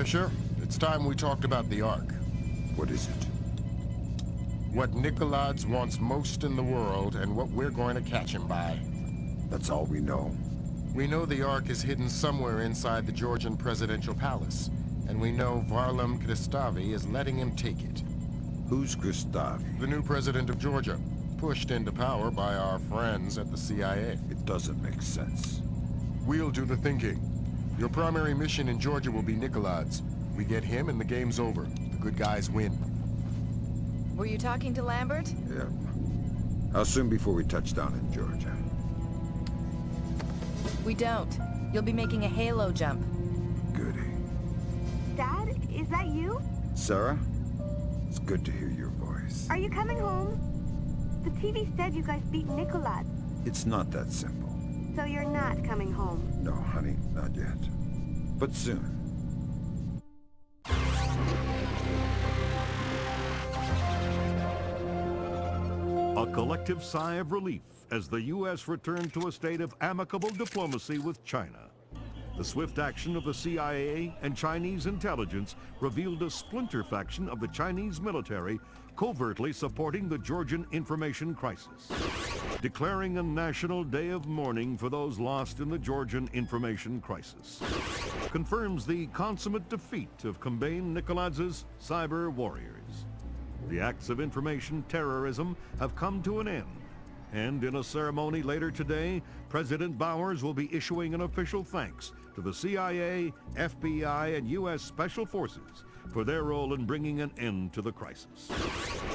Fisher, it's time we talked about the Ark. What is it? What Nikoladze wants most in the world, and what we're going to catch him by. That's all we know. We know the Ark is hidden somewhere inside the Georgian Presidential Palace, and we know Varlam Kristavi is letting him take it. Who's Kristavi? The new president of Georgia, pushed into power by our friends at the CIA. It doesn't make sense. We'll do the thinking. Your primary mission in Georgia will be Nikoladze. We get him and the game's over. The good guys win. Were you talking to Lambert? Yeah. How soon before we touch down in Georgia? We don't. You'll be making a halo jump. Goody. Dad, is that you? Sarah? It's good to hear your voice. Are you coming home? The TV said you guys beat Nikoladze. It's not that simple. So you're not coming home? No, honey, not yet. But soon. A collective sigh of relief as the U.S. returned to a state of amicable diplomacy with China. The swift action of the CIA and Chinese intelligence revealed a splinter faction of the Chinese military covertly supporting the Georgian information crisis, declaring a national day of mourning for those lost in the Georgian information crisis. Confirms the consummate defeat of Kombayn Nikoladze's cyber warriors. The acts of information terrorism have come to an end, and in a ceremony later today, President Bowers will be issuing an official thanks to the CIA, FBI, and U.S. Special Forces for their role in bringing an end to the crisis.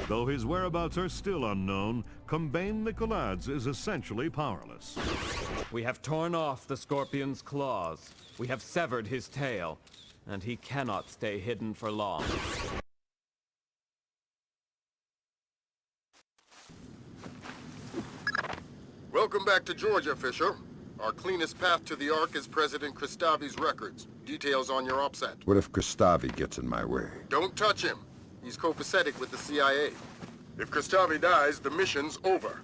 Though his whereabouts are still unknown, Kombayn Nikoladze is essentially powerless. We have torn off the Scorpion's claws. We have severed his tail, and he cannot stay hidden for long. Welcome back to Georgia, Fisher. Our cleanest path to the Ark is President Kristavi's records. Details on your OPSAT. What if Kristavi gets in my way? Don't touch him. He's copacetic with the CIA. If Kristavi dies, the mission's over.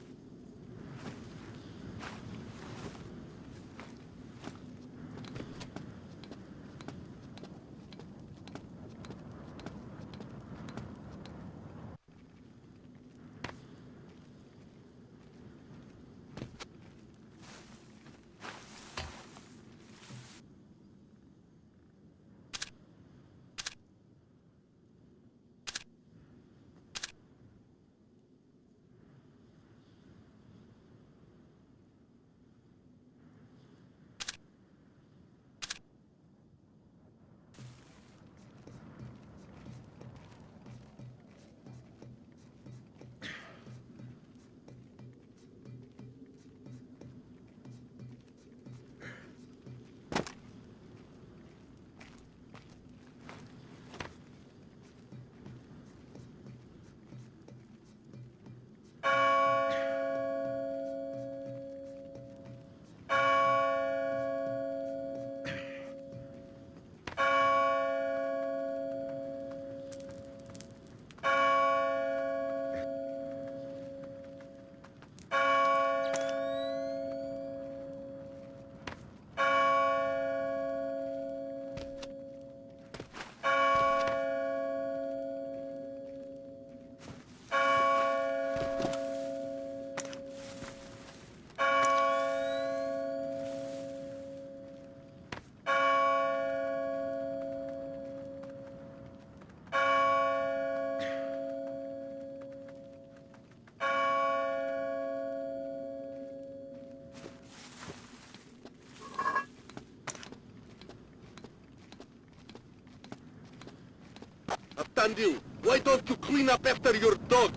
Tandu, why don't you clean up after your dog?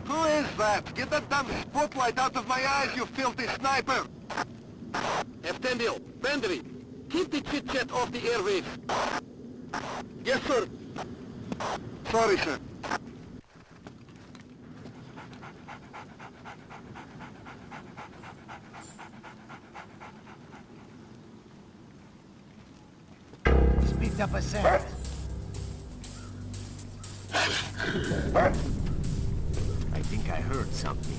Who is that? Get that damn spotlight out of my eyes, you filthy sniper! Eftendil, Bandri, keep the chit-chat off the airwaves. Yes, sir. Sorry, sir. Speed up a sec. I think I heard something.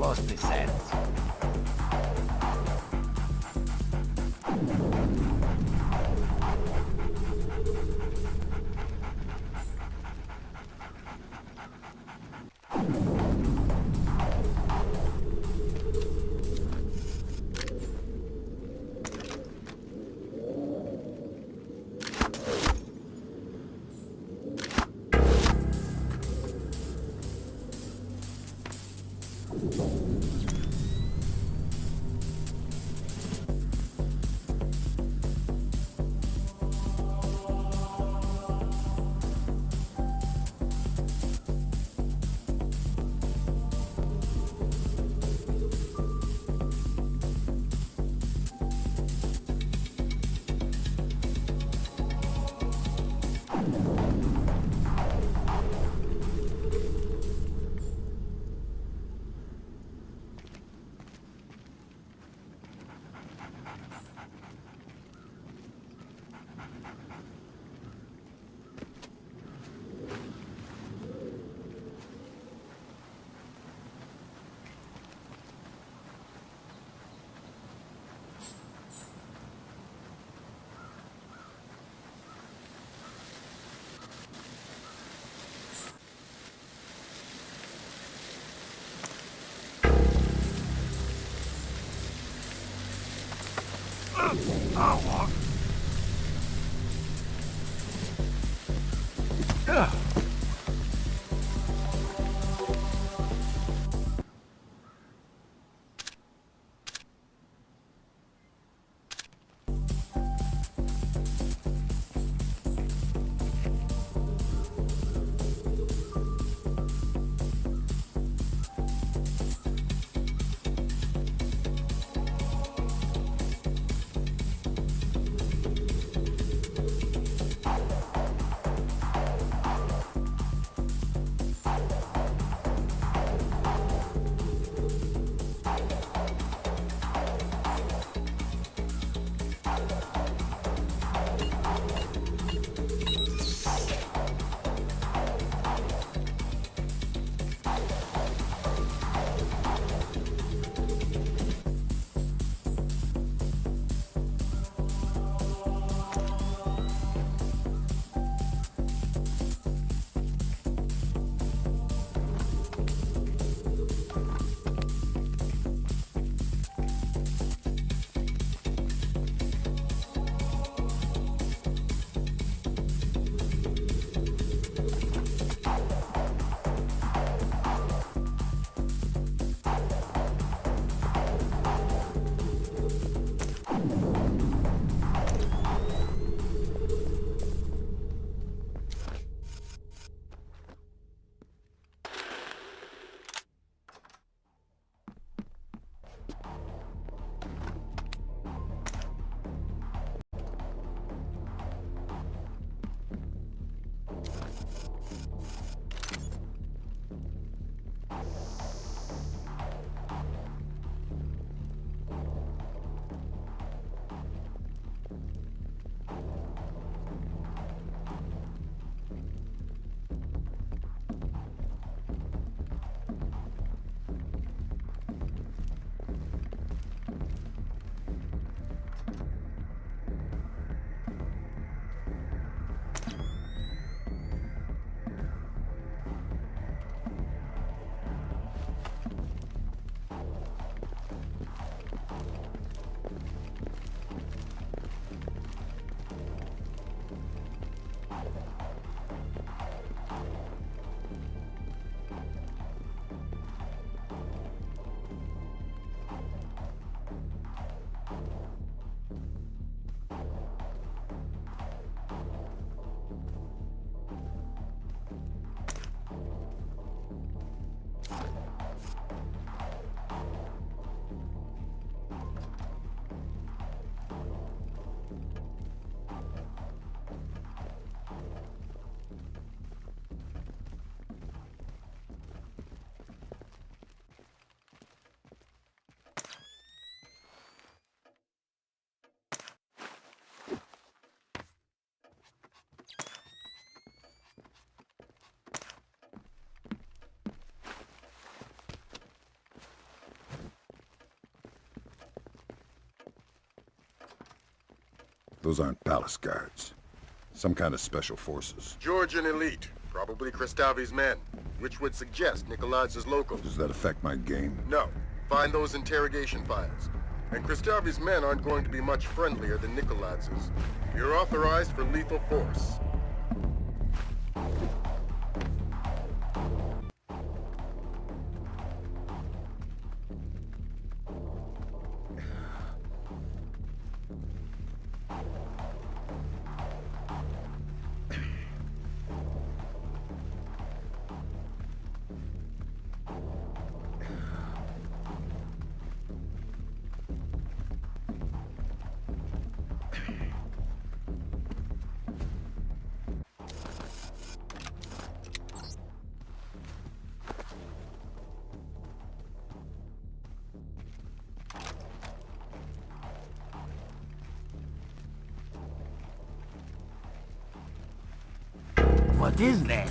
lost the sense. Those aren't palace guards. Some kind of special forces. Georgian elite, probably Kristavi's men, which would suggest Nikoladze's locals. Does that affect my game? No. Find those interrogation files. And Kristavi's men aren't going to be much friendlier than Nikoladze's. You're authorized for lethal force. What is that?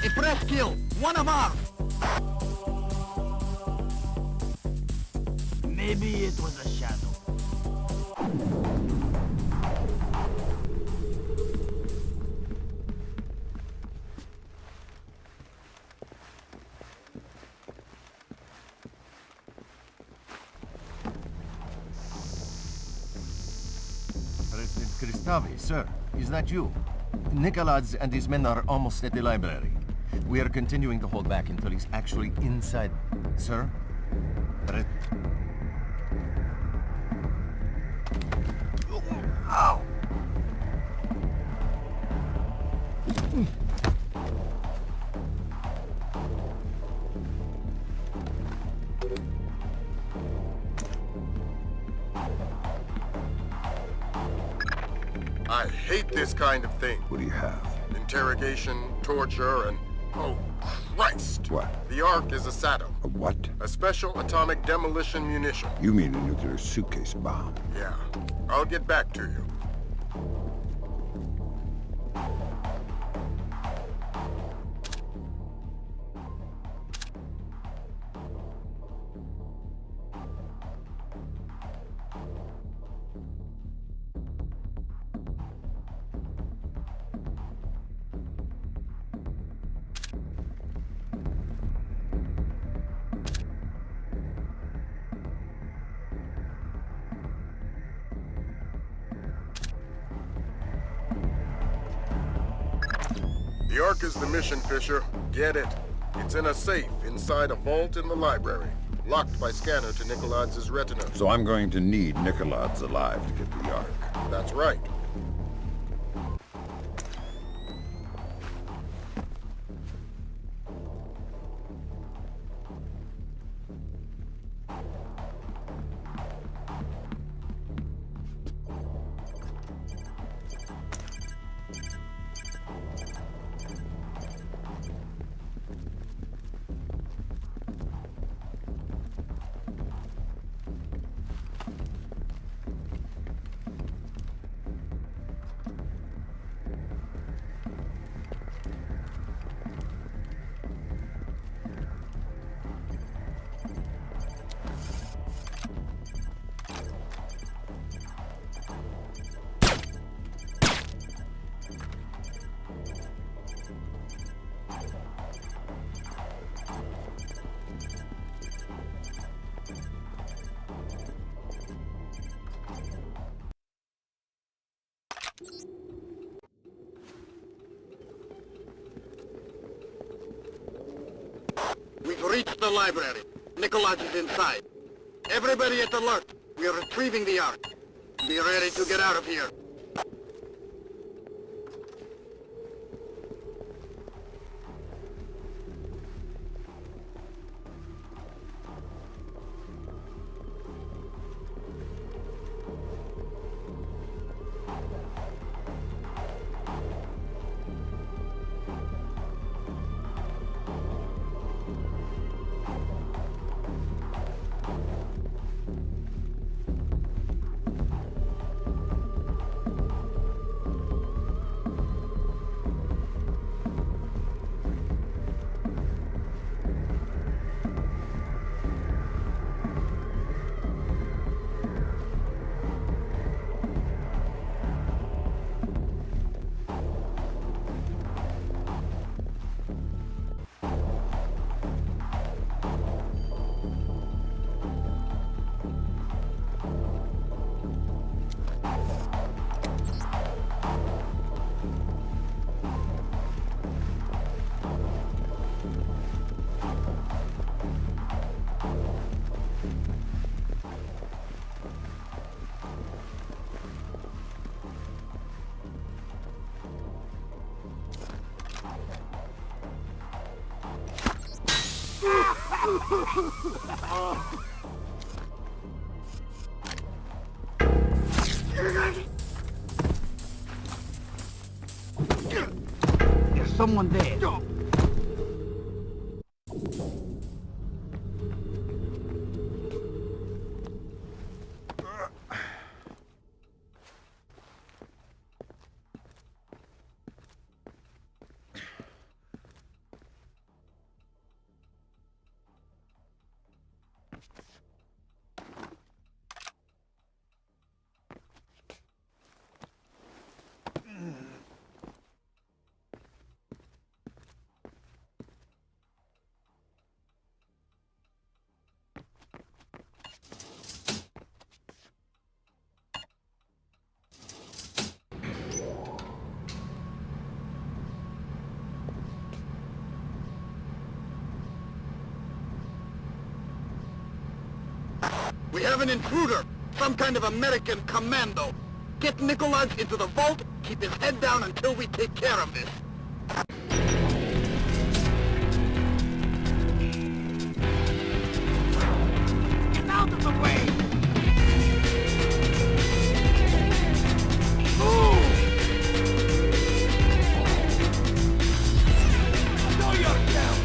A press kill! One of ours! Maybe it was a shadow. President Kristavi, sir, is that you? Nikoladze and his men are almost at the library. We are continuing to hold back until he's actually inside. Sir? Ow! I hate this kind of thing. What do you have? Interrogation, torture, and... oh, Christ! What? The Ark is a SATO. A what? A special atomic demolition munition. You mean a nuclear suitcase bomb? Yeah. I'll get back to you. The Ark is the mission, Fisher. Get it. It's in a safe inside a vault in the library, locked by scanner to Nikoladze's retina. So I'm going to need Nikoladze alive to get the Ark. That's right. We've reached the library. Nikoladze is inside. Everybody at alert. We are retrieving the Ark. Be ready to get out of here. There's someone there. We have an intruder! Some kind of American commando! Get Nikoladze into the vault, keep his head down until we take care of this! Get out of the way! Move! Show yourself!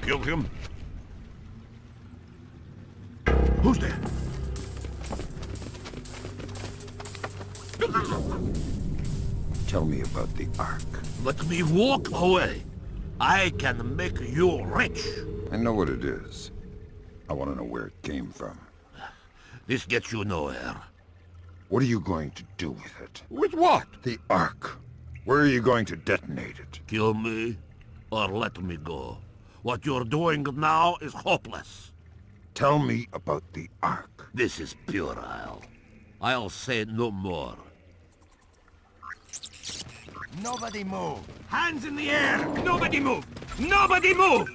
Killed him? Who's there? Tell me about the Ark. Let me walk away. I can make you rich. I know what it is. I want to know where it came from. This gets you nowhere. What are you going to do with it? With what? The Ark. Where are you going to detonate it? Kill me, or let me go. What you're doing now is hopeless. Tell me about the Ark. This is puerile. I'll say no more. Nobody move! Hands in the air! Nobody move! Nobody move!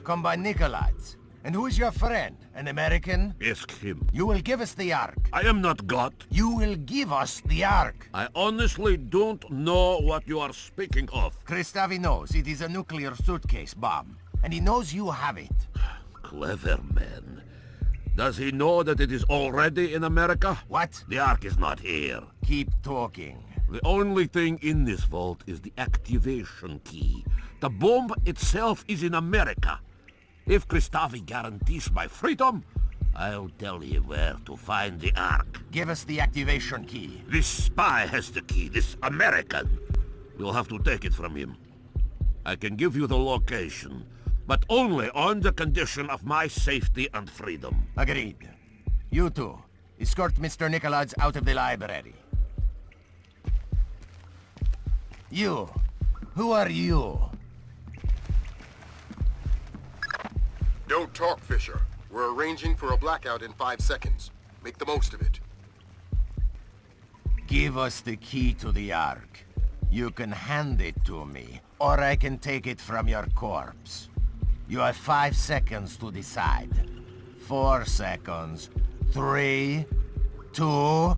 Kombayn Nikoladze. And who is your friend? An American? Ask him. You will give us the Ark. I am not God. You will give us the Ark. I honestly don't know what you are speaking of. Kristavi knows it is a nuclear suitcase bomb. And he knows you have it. Clever man. Does he know that it is already in America? What? The Ark is not here. Keep talking. The only thing in this vault is the activation key. The bomb itself is in America. If Kristavi guarantees my freedom, I'll tell him where to find the Ark. Give us the activation key. This spy has the key, this American. You'll have to take it from him. I can give you the location, but only on the condition of my safety and freedom. Agreed. You two, escort Mr. Nikoladze out of the library. You, who are you? Don't talk, Fisher. We're arranging for a blackout in 5 seconds. Make the most of it. Give us the key to the Ark. You can hand it to me, or I can take it from your corpse. You have 5 seconds to decide. 4 seconds. 3, 2...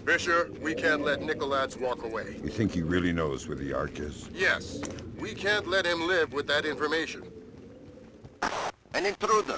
Fisher, we can't let Nikoladze walk away. You think he really knows where the Ark is? Yes. We can't let him live with that information. An intruder.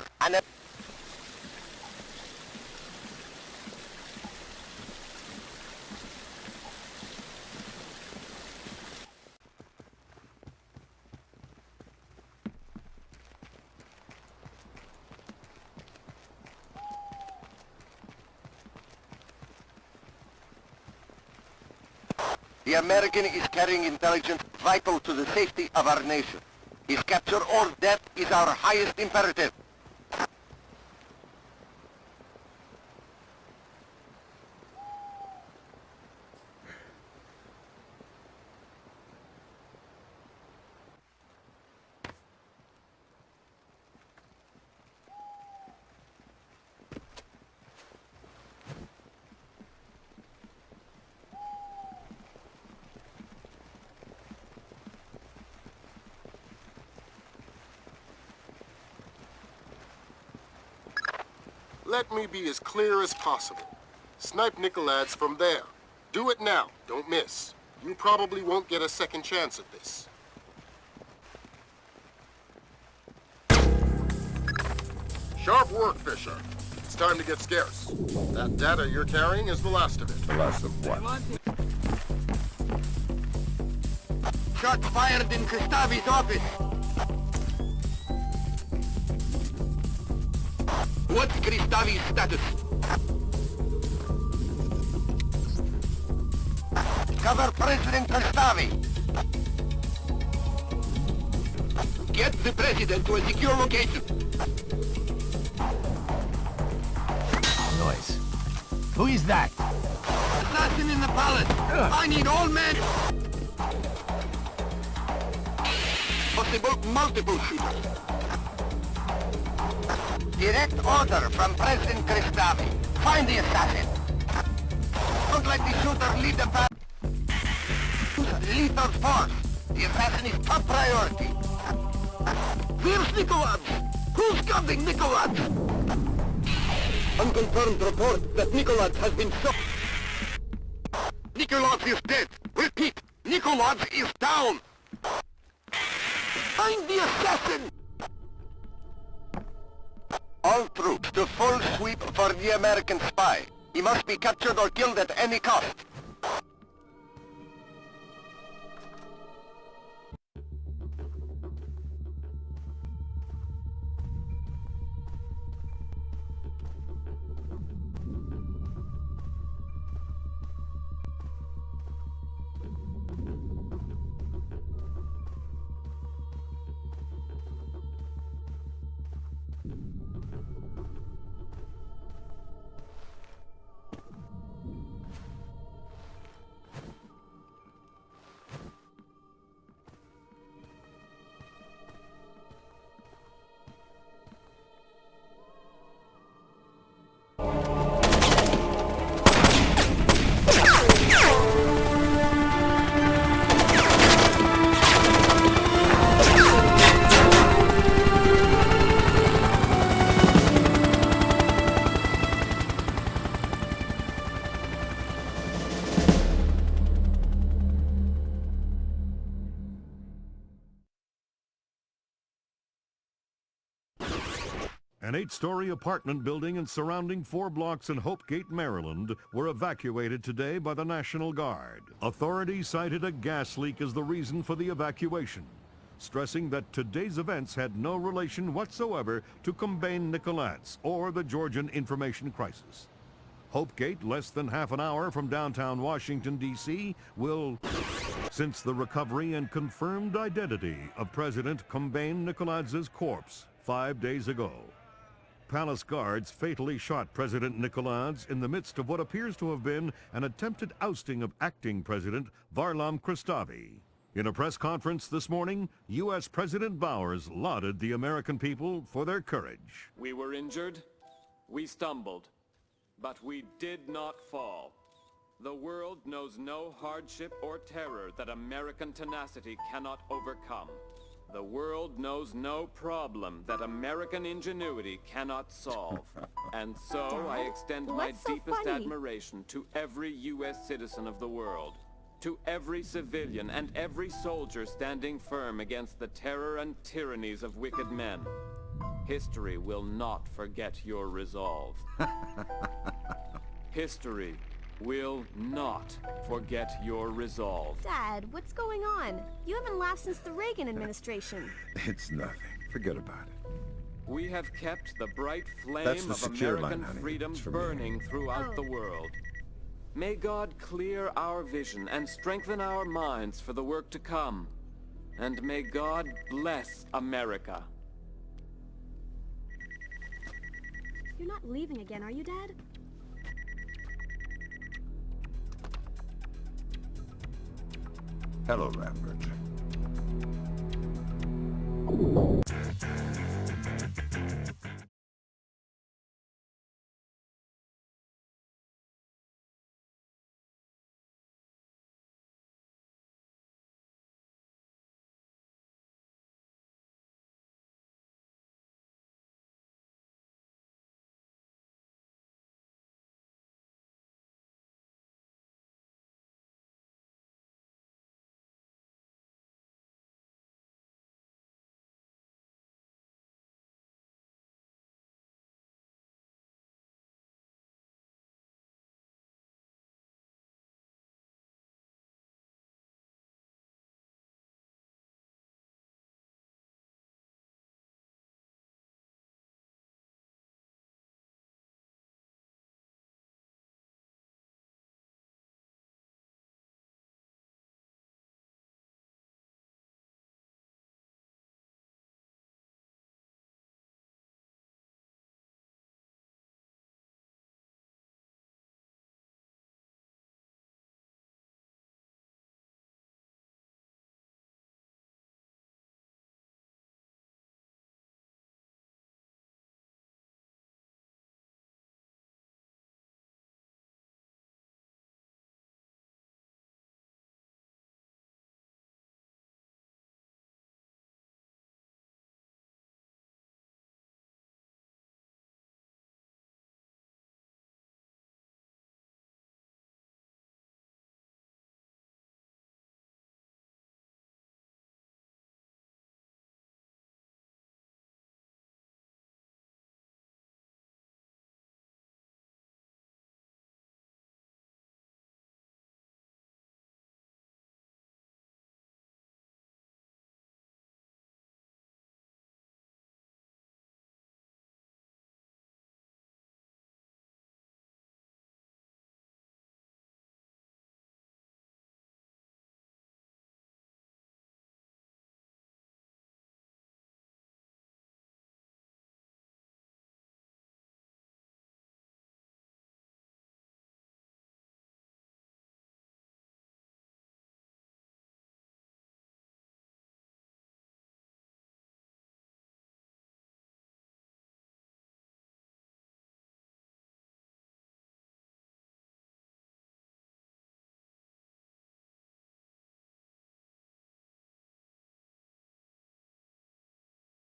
The American is carrying intelligence vital to the safety of our nation. His capture or death is our highest imperative. Let me be as clear as possible. Snipe Nikoladze from there. Do it now. Don't miss. You probably won't get a second chance at this. Sharp work, Fisher. It's time to get scarce. That data you're carrying is the last of it. The last of what? Shots fired in Kristavi's office. What's Kristavi's status? Cover President Kristavi. Get the president to a secure location. Noise. Who is that? Assassin in the palace. I need all men. Possible multiple shooters. Direct order from President Kristavi. Find the assassin. Don't let the shooter lead the path. Lethal force. The assassin is top priority. Where's Nikoladze? Who's guarding Nikoladze? Unconfirmed report that Nikoladze has been shot. Nikoladze is dead. Repeat, Nikoladze is down. Find the assassin! All troops to full sweep for the American spy. He must be captured or killed at any cost. An 8-story apartment building and surrounding 4 blocks in Hopegate, Maryland, were evacuated today by the National Guard. Authorities cited a gas leak as the reason for the evacuation, stressing that today's events had no relation whatsoever to Kombayn Nikoladze or the Georgian information crisis. Hopegate, less than half an hour from downtown Washington, D.C., will, since the recovery and confirmed identity of President Kombayn Nikoladze's corpse 5 days ago. Palace guards fatally shot President Nikoladze in the midst of what appears to have been an attempted ousting of acting President Varlam Kristavi. In a press conference this morning, U.S. President Bowers lauded the American people for their courage. We were injured, we stumbled, but we did not fall. The world knows no hardship or terror that American tenacity cannot overcome. The world knows no problem that American ingenuity cannot solve. And so I extend my deepest admiration to every U.S. citizen of the world, to every civilian and every soldier standing firm against the terror and tyrannies of wicked men. History will not forget your resolve. History will not forget your resolve. Dad, what's going on? You haven't laughed since the Reagan administration. It's nothing. Forget about it. We have kept the bright flame That's the of secure American line, honey. freedom It's from me. burning throughout the world. May God clear our vision and strengthen our minds for the work to come. And may God bless America. You're not leaving again, are you, Dad? Hello, Lambert.